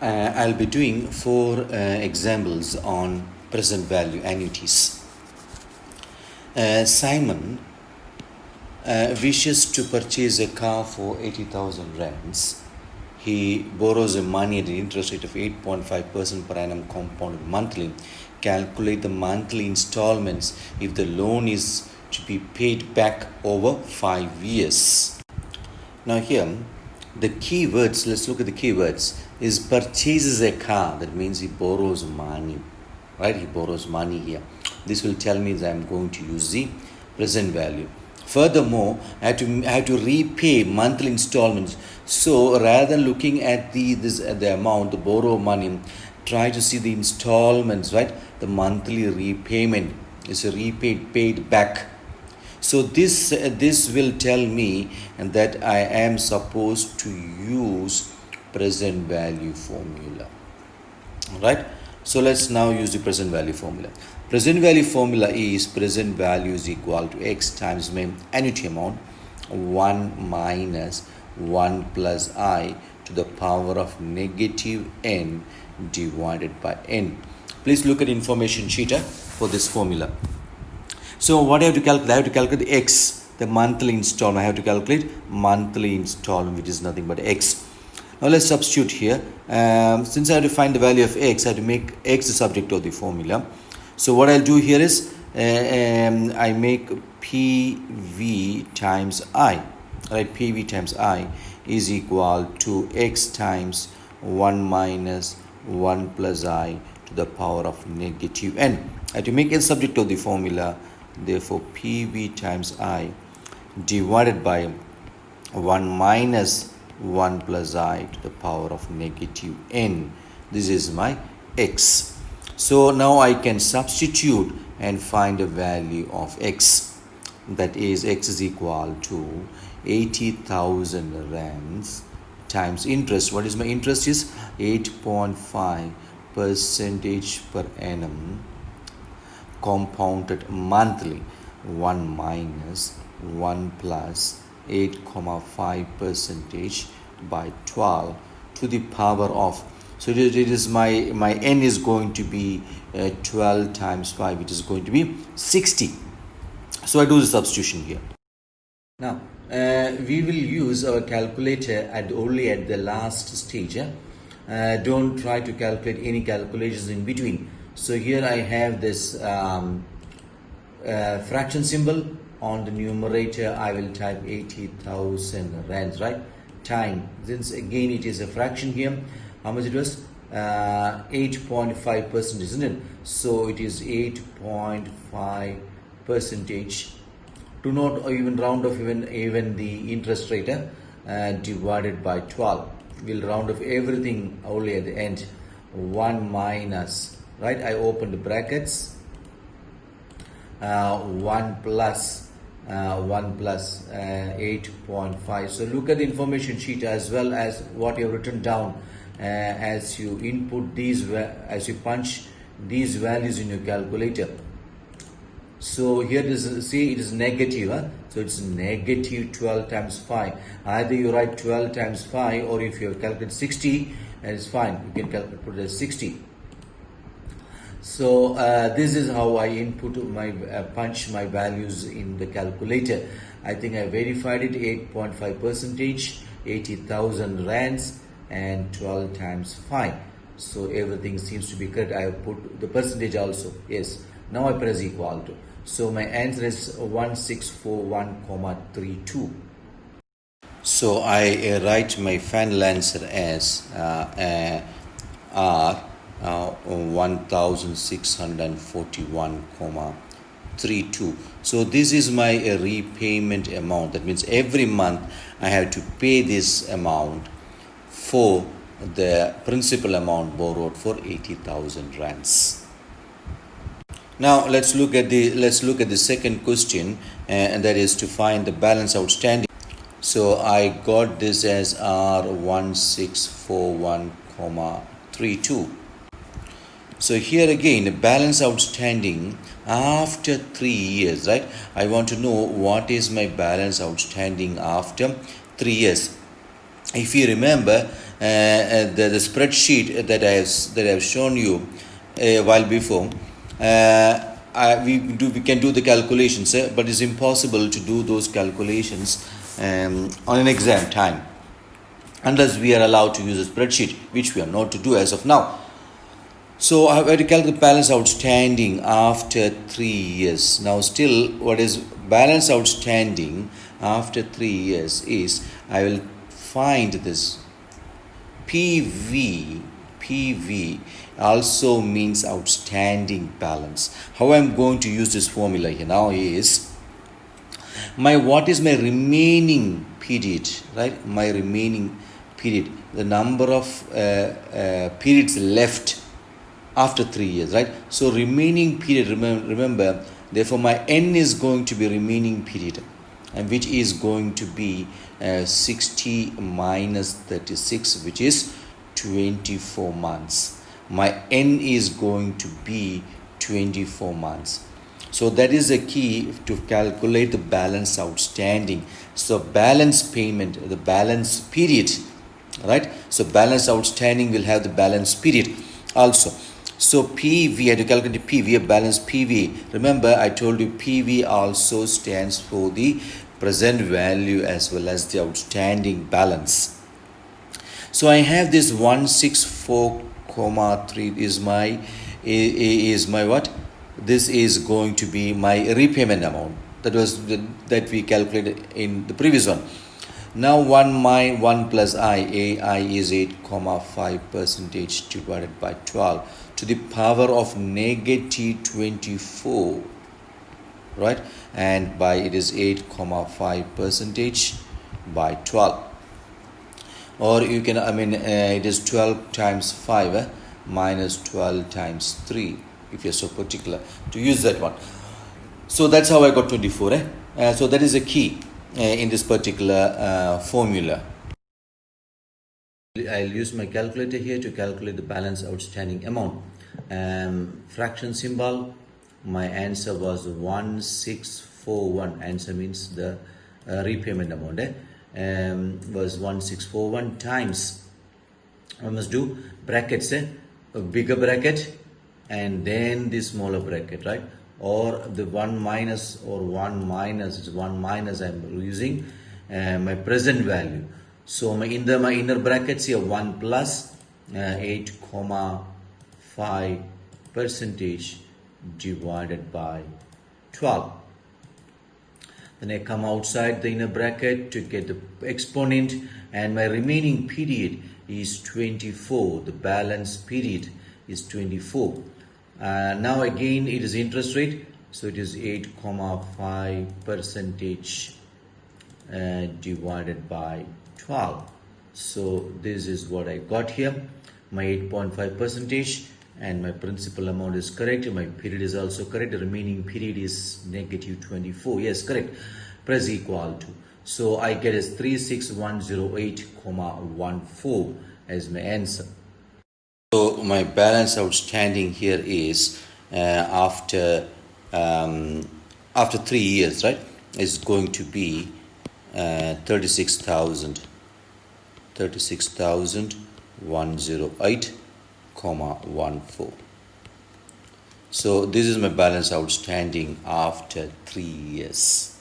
I'll be doing 4 examples on present value annuities. Simon wishes to purchase a car for 80,000 rands. He borrows the money at an interest rate of 8.5% per annum compounded monthly. Calculate the monthly installments if the loan is to be paid back over 5 years. Now here, the keywords, let's look at the keywords, is purchases a car. That means he borrows money, right? He borrows money here. This will tell me that I'm going to use the present value. Furthermore, I have to repay monthly installments. So rather than looking at the amount, the borrow money, try to see the installments, right? The monthly repayment is paid back. So this will tell me that I am supposed to use present value formula. Right? So let's now use the present value formula. Present value formula is present value is equal to x times my annuity amount 1 minus 1 plus I to the power of negative n divided by n. Please look at information sheet for this formula. So what I have to calculate? I have to calculate the x, the monthly installment. I have to calculate monthly installment, which is nothing but x. Now let's substitute here. Since I have to find the value of x, I have to make x the subject of the formula. So what I'll do here is I make PV times I. Right, PV times I is equal to x times 1 minus 1 plus I to the power of negative n. I have to make it subject of the formula. Therefore, PV times I divided by 1 minus 1 plus I to the power of negative n. This is my x. So now I can substitute and find a value of x. That is, x is equal to 80,000 rands times interest. What is my interest? Is 8.5% per annum compounded monthly. 1 minus 1 plus 8.5% by 12 to the power of, so it is my n is going to be 12 times 5, which is going to be 60. So I do the substitution here. Now we will use our calculator only at the last stage. Don't try to calculate any calculations in between. So here I have this fraction symbol. On the numerator I will type 80,000 rands, right? Time, since again it is a fraction here, how much it was? 8.5%, isn't it? So it is 8.5%. Do not even round off even the interest rate divided by 12. We'll round off everything only at the end. 1 minus, right? I open the brackets. 1 plus 8.5. So look at the information sheet as well as what you have written down as you input these, as you punch these values in your calculator. So here it is, see, it is negative, so it's negative 12 times 5. Either you write 12 times 5, or if you have calculated 60, and it's fine, you can calculate put it as 60. So this is how I input my punch my values in the calculator. I think I verified it. 8.5%, 80,000 rands, and 12 times 5. So everything seems to be correct. I have put the percentage also. Yes. Now I press equal to. So my answer is 1641,32. So I write my final answer as R 1641,32. So this is my repayment amount. That means every month I have to pay this amount for the principal amount borrowed for 80,000 rands. Now let's look at the second question, and that is to find the balance outstanding. So I got this as R 1641,32. So here again, the balance outstanding after 3 years, right? I want to know what is my balance outstanding after 3 years. if you remember the spreadsheet that I have shown you a while before, we can do the calculations, but it's impossible to do those calculations on an exam time unless we are allowed to use a spreadsheet, which we are not to do as of now. So I have to calculate the balance outstanding after 3 years. Now, still, what is balance outstanding after 3 years is I will find this PV also means outstanding balance. How I'm going to use this formula here now is what is my remaining period, right? My remaining period, the number of periods left after 3 years, right? So remaining period, remember, therefore my n is going to be remaining period, and which is going to be 60 minus 36, which is 24 months. My n is going to be 24 months. So that is the key to calculate the balance outstanding. So balance payment, the balance period, right? So balance outstanding will have the balance period also. So PV, had to calculate PV, balance PV. Remember, I told you PV also stands for the present value as well as the outstanding balance. So I have this 164,3 is my what? This is going to be my repayment amount. That we calculated in the previous one. Now 1 plus ai is 8,5 percentage divided by 12 to the power of negative 24, right? And by it is 8,5 percentage by 12, or you can it is 12 times 5 minus 12 times 3 if you're so particular to use that one. So that's how I got 24. So that is a key in this particular formula. I'll use my calculator here to calculate the balance outstanding amount. Fraction symbol, my answer was 1641. Answer means the repayment amount was 1641 times, I must do brackets, a bigger bracket and then the smaller bracket, right? Or the 1 minus is 1 minus, I'm using my present value. So my inner brackets here 1 plus 8,5 percentage divided by 12. Then I come outside the inner bracket to get the exponent, and my remaining period is 24. The balance period is 24. Now again it is interest rate, so it is 8,5 percentage divided by 12. So this is what I got here, my 8.5 percentage, and my principal amount is correct. My period is also correct. The remaining period is negative 24. Yes, correct. Press equal to. So I get as 36108,14 as my answer. So my balance outstanding here is after 3 years, right, is going to be 36,108,14. So this is my balance outstanding after 3 years.